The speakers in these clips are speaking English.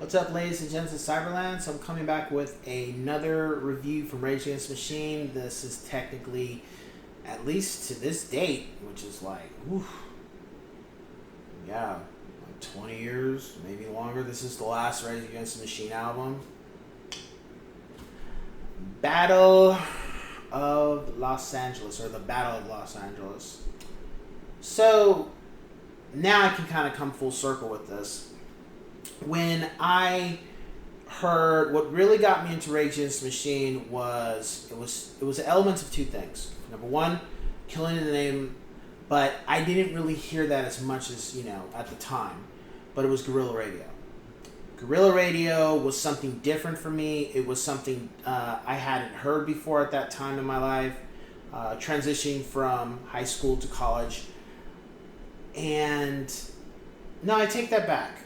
What's up, ladies and gents of Cyberland? So I'm coming back with another review from Rage Against the Machine. This is technically, at least to this date, which is like, like 20 years, maybe longer. This is the last Rage Against the Machine album. Battle of Los Angeles, or the Battle of Los Angeles. So now I can kind of come full circle with this. When I heard, what really got me into Rage Against the Machine was it was elements of two things. Number one, Killing in the Name, but I didn't really hear that as much as at the time. But it was Guerrilla Radio. Guerrilla Radio was something different for me. It was something I hadn't heard before at that time in my life, transitioning from high school to college. And no, I take that back.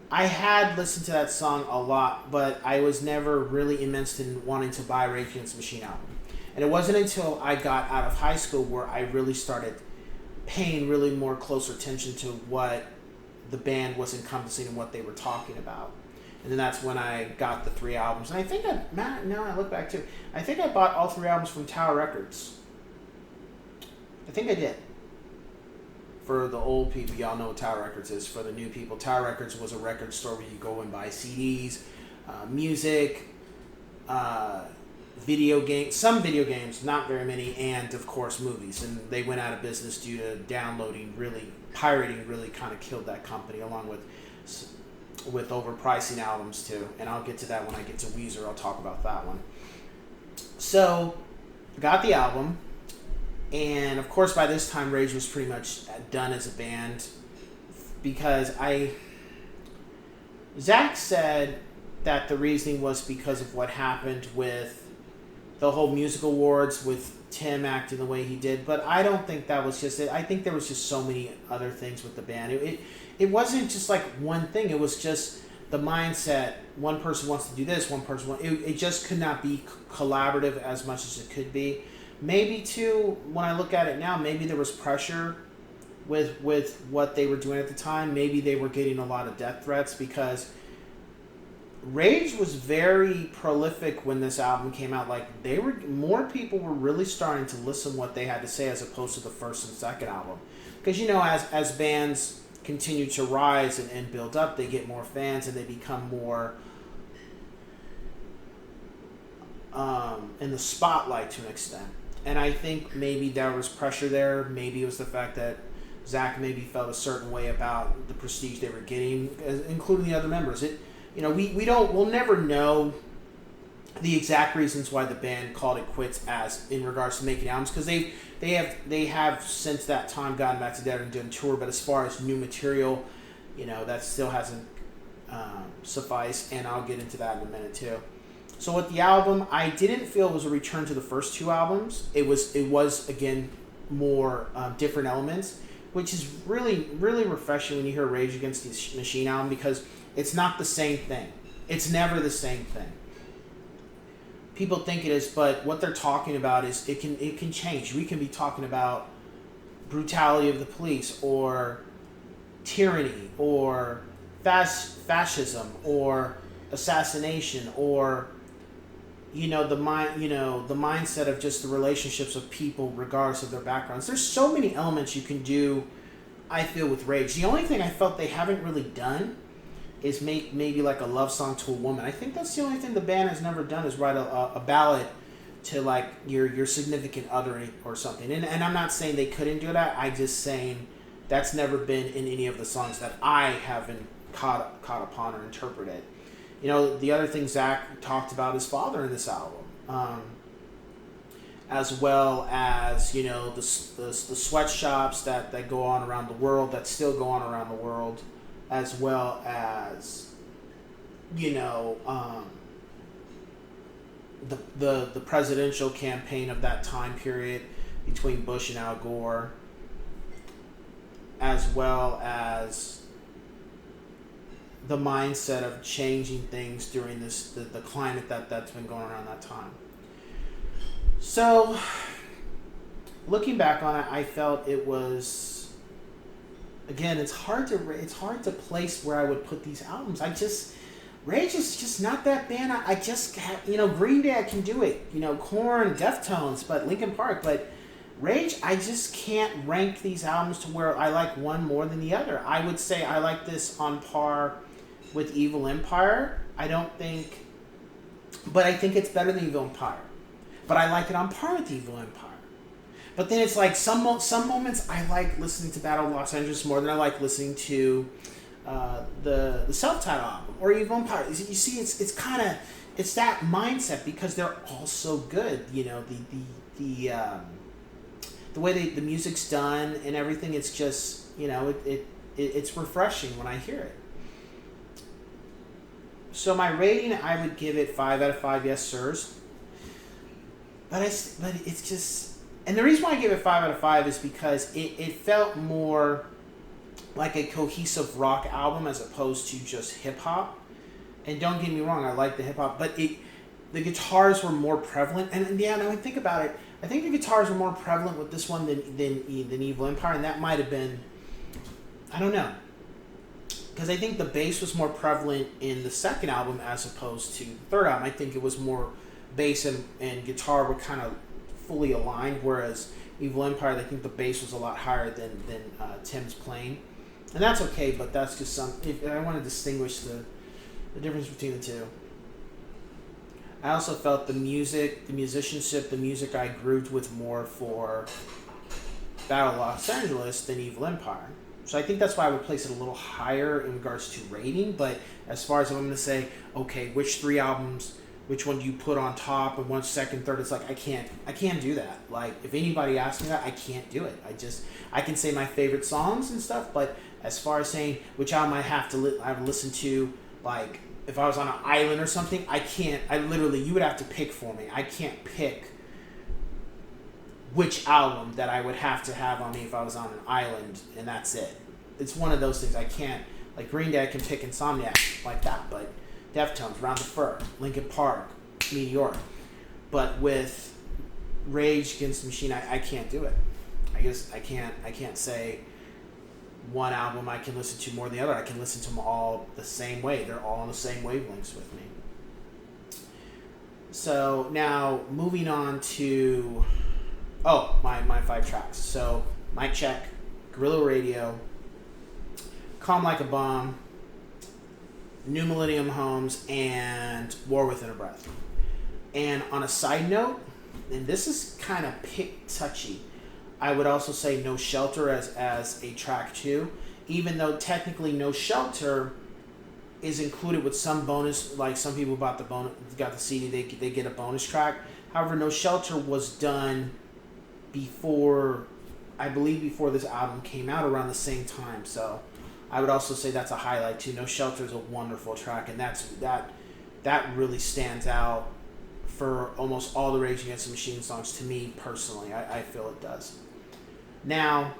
I had listened to that song a lot, but I was never really immersed in wanting to buy Rage Against the Machine album. And it wasn't until I got out of high school where I really started paying really more closer attention to what the band was encompassing and what they were talking about. And then that's when I got the 3 albums. And I think now I look back too, I think I bought all 3 albums from Tower Records. I think I did. For the old people, y'all know what Tower Records is. For the new people, Tower Records was a record store where you go and buy CDs, music, video games, some video games, not very many, and of course movies. And they went out of business due to pirating really kind of killed that company, along with overpricing albums too. And I'll get to that when I get to Weezer. I'll talk about that one. So, I got the album. And of course, by this time, Rage was pretty much done as a band, because Zach said that the reasoning was because of what happened with the whole music awards, with Tim acting the way he did. But I don't think that was just it. I think there was just so many other things with the band. It wasn't just like one thing. It was just the mindset. One person wants to do this, one person wants... It just could not be collaborative as much as it could be. Maybe too, when I look at it now, maybe there was pressure with what they were doing at the time. Maybe they were getting a lot of death threats, because Rage was very prolific when this album came out. Like, more people were really starting to listen to what they had to say, as opposed to the first and second album. Because as bands continue to rise and build up, they get more fans and they become more in the spotlight to an extent. And I think maybe there was pressure there. Maybe it was the fact that Zach maybe felt a certain way about the prestige they were getting, including the other members. We'll never know the exact reasons why the band called it quits as in regards to making albums, because they have since that time gotten back together and done tour. But as far as new material, that still hasn't sufficed, and I'll get into that in a minute too. So with the album, I didn't feel it was a return to the first 2 albums. It was again more different elements, which is really, really refreshing when you hear Rage Against the Machine album, because it's not the same thing. It's never the same thing. People think it is, but what they're talking about is it can change. We can be talking about brutality of the police, or tyranny, or fascism, or assassination, or the mindset of just the relationships of people regardless of their backgrounds. There's so many elements you can do, I feel, with Rage. The only thing I felt they haven't really done is make maybe like a love song to a woman. I think that's the only thing the band has never done, is write a ballad to like your significant other or something. And I'm not saying they couldn't do that. I'm just saying that's never been in any of the songs that I haven't caught upon or interpreted. The other thing Zach talked about his father in this album, as well as the sweatshops that go on around the world, that still go on around the world, as well as the presidential campaign of that time period between Bush and Al Gore, as well as the mindset of changing things during the climate that's been going around that time. So, looking back on it, I felt it was again, it's hard to place where I would put these albums. Rage is just not that band. I just have, Green Day I can do it. Korn, Deftones, but Linkin Park, but Rage I just can't rank these albums to where I like one more than the other. I would say I like this on par with Evil Empire. But I think it's better than Evil Empire. But I like it on par with Evil Empire. But then it's like some moments I like listening to Battle of Los Angeles more than I like listening to the self-titled album or Evil Empire. You see, it's kind of that mindset because they're all so good. The way the music's done and everything. It's just it's refreshing when I hear it. So my rating, I would give it 5 out of 5 yes sirs. But it's just. And the reason why I give it 5 out of 5 is because it felt more like a cohesive rock album as opposed to just hip hop. And don't get me wrong, I like the hip hop, but the guitars were more prevalent. And yeah, now I think about it, I think the guitars were more prevalent with this one than Evil Empire, and that might have been, I don't know, because I think the bass was more prevalent in the second album as opposed to the third album. I think it was more bass and guitar were kind of fully aligned, whereas Evil Empire, I think the bass was a lot higher than Tim's playing, and that's okay. But that's just if I want to distinguish the difference between the two. I also felt the music, the musicianship, the music I grooved with more for Battle of Los Angeles than Evil Empire. So I think that's why I would place it a little higher in regards to rating. But as far as I'm going to say, okay, which 3 albums, which one do you put on top and one second, third? It's like I can't do that. Like if anybody asks me that, I can't do it. I can say my favorite songs and stuff, but as far as saying which album I would listen to, like if I was on an island or something, I can't. You would have to pick for me. I can't pick which album that I would have to have on me if I was on an island, and that's it. It's one of those things I can't. Like Green Day, I can pick Insomniac like that, but Deftones, Round the Fur, Linkin Park, Meteor. But with Rage Against the Machine, I can't do it. I can't say one album I can listen to more than the other. I can listen to them all the same way. They're all on the same wavelengths with me. So now moving on to my 5 tracks. So Mic Check, Guerilla Radio, Calm Like a Bomb, New Millennium Homes, and War Within a Breath. And on a side note, and this is kind of touchy, I would also say No Shelter as a track too, even though technically No Shelter is included with some bonus, like some people got the CD, they get a bonus track. However, No Shelter was done before this album came out around the same time, so I would also say that's a highlight too. No Shelter is a wonderful track, and that really stands out for almost all the Rage Against the Machine songs to me personally. I feel it does. Now,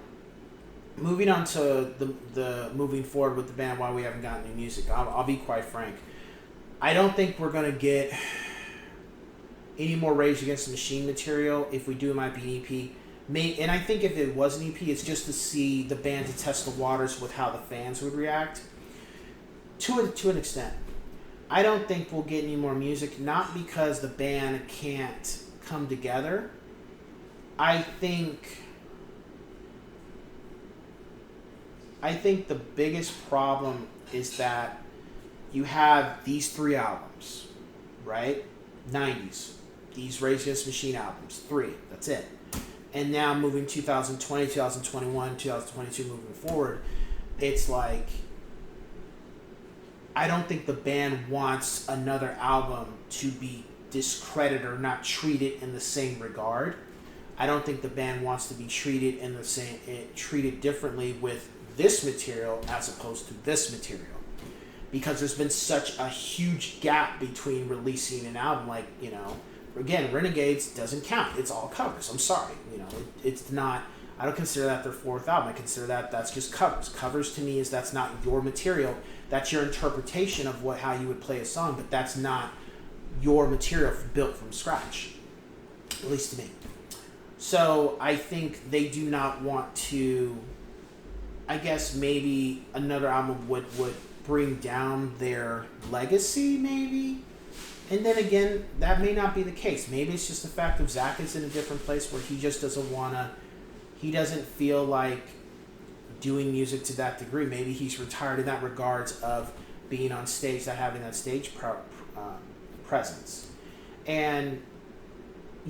moving on to the moving forward with the band, why we haven't gotten new music. I'll be quite frank. I don't think we're gonna get any more Rage Against the Machine material. If we do, it might be an EP. And I think if it was an EP, it's just to see the band, to test the waters with how the fans would react. To an extent. I don't think we'll get any more music, not because the band can't come together. I think the biggest problem is that you have these 3 albums, right? 90s. These Rage Against the Machine albums. 3. That's it. And now moving 2020, 2021, 2022, moving forward, it's like, I don't think the band wants another album to be discredited or not treated in the same regard. I don't think the band wants to be treated treated differently with this material as opposed to this material, because there's been such a huge gap between releasing an album. Like, again, Renegades doesn't count. It's all covers. I'm sorry. It's not. I don't consider that their 4th album. I consider that's just covers. Covers to me that's not your material. That's your interpretation of how you would play a song, but that's not your material built from scratch, at least to me. So I think they do not want to I guess maybe another album would bring down their legacy, maybe. And then again, that may not be the case. Maybe it's just the fact of Zach is in a different place where he just doesn't wanna. He doesn't feel like doing music to that degree. Maybe he's retired in that regards of being on stage, that having that stage presence. And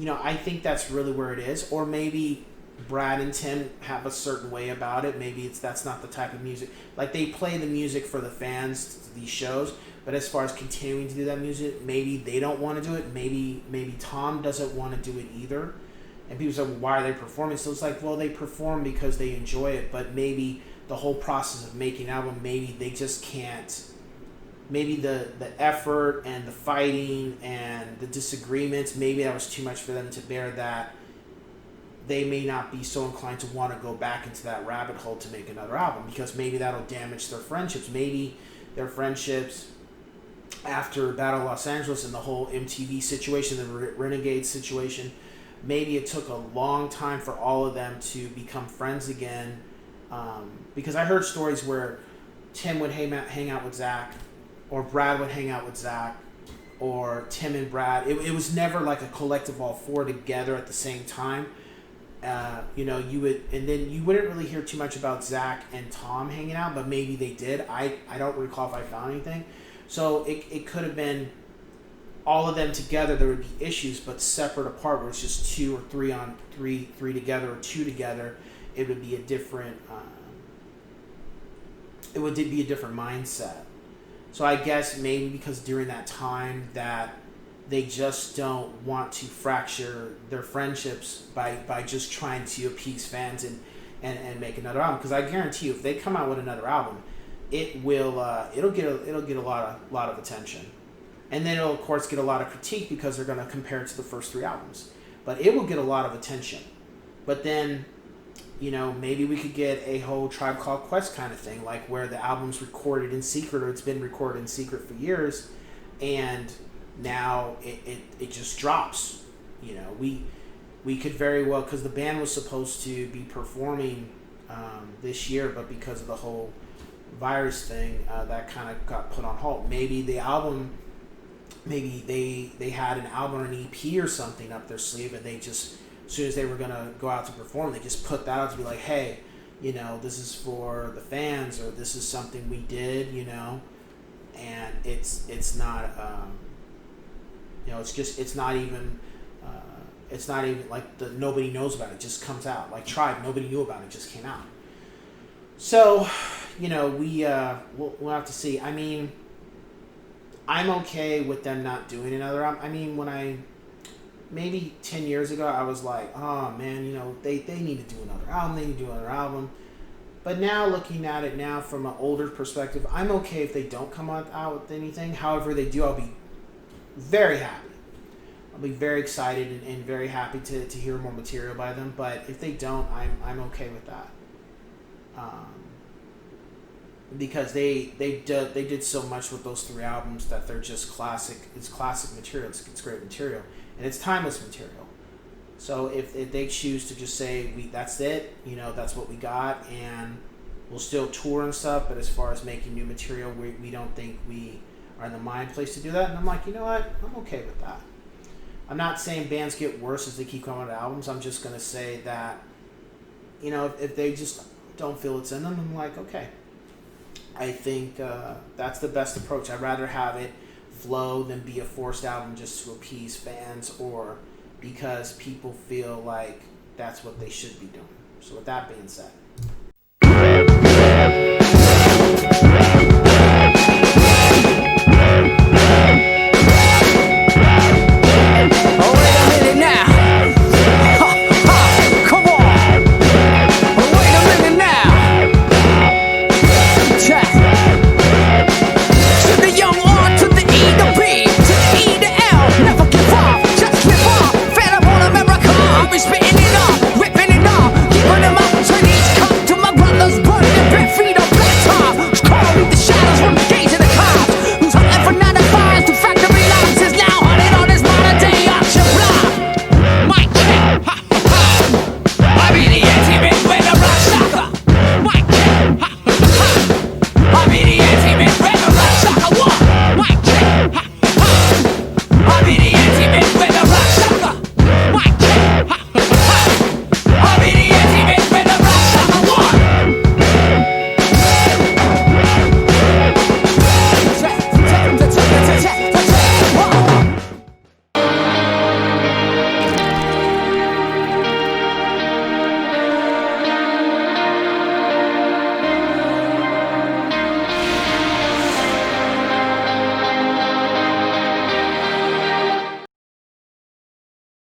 I think that's really where it is. Or maybe Brad and Tim have a certain way about it. Maybe that's not the type of music. Like, they play the music for the fans, these shows, but as far as continuing to do that music, maybe they don't want to do it. Maybe Tom doesn't want to do it either. And people say, well, why are they performing? So it's like, well, they perform because they enjoy it, but maybe the whole process of making an album, maybe they just can't. Maybe the effort and the fighting and the disagreements, maybe that was too much for them to bear, that they may not be so inclined to want to go back into that rabbit hole to make another album, because maybe that'll damage their friendships. Maybe their friendships after Battle of Los Angeles and the whole MTV situation, the Renegade situation, maybe it took a long time for all of them to become friends again. Because I heard stories where Tim would hang out with Zach, or Brad would hang out with Zach, or Tim and Brad. It was never like a collective all four together at the same time. You would, and then you wouldn't really hear too much about Zach and Tom hanging out, but maybe they did. I don't recall if I found anything. So it could have been all of them together. There would be issues, but separate apart, where it's just two or three on three together, or two together. It would be a different. It would be a different mindset. So I guess maybe because during that time that they just don't want to fracture their friendships by just trying to appease fans and make another album. Because I guarantee you, if they come out with another album, it'll get a lot of attention, and then it'll of course get a lot of critique because they're going to compare it to the first three albums. But it will get a lot of attention. But then, maybe we could get a whole Tribe Called Quest kind of thing, like where the album's recorded in secret, or it's been recorded in secret for years, and now it just drops. We could very well, because the band was supposed to be performing this year, but because of the whole virus thing, that kind of got put on hold. Maybe the album, maybe they had an album or an EP or something up their sleeve, and they just, as soon as they were going to go out to perform, they just put that out to be like, hey, this is for the fans, or this is something we did, and it's not, it's not even like nobody knows about it. It just comes out. Like Tribe, nobody knew about it. It just came out. So, we'll have to see. I mean, I'm okay with them not doing another album. I mean, maybe 10 years ago, I was like, oh man, they need to do another album. They need to do another album. But now, looking at it now from an older perspective, I'm okay if they don't come out with anything. However they do, I'll be very happy. I'll be very excited and very happy to hear more material by them. But if they don't, I'm okay with that. Because they did so much with those three albums that they're just classic. It's classic material. It's great material, and it's timeless material. So if they choose to just say that's it, that's what we got, and we'll still tour and stuff, but as far as making new material, we don't think we are in the mind place to do that. And I'm like, you know what? I'm okay with that. I'm not saying bands get worse as they keep coming out with albums. I'm just gonna say that, if they just don't feel it's in them, I'm like, okay. I think that's the best approach. I'd rather have it flow than be a forced album just to appease fans, or because people feel like that's what they should be doing. So with that being said,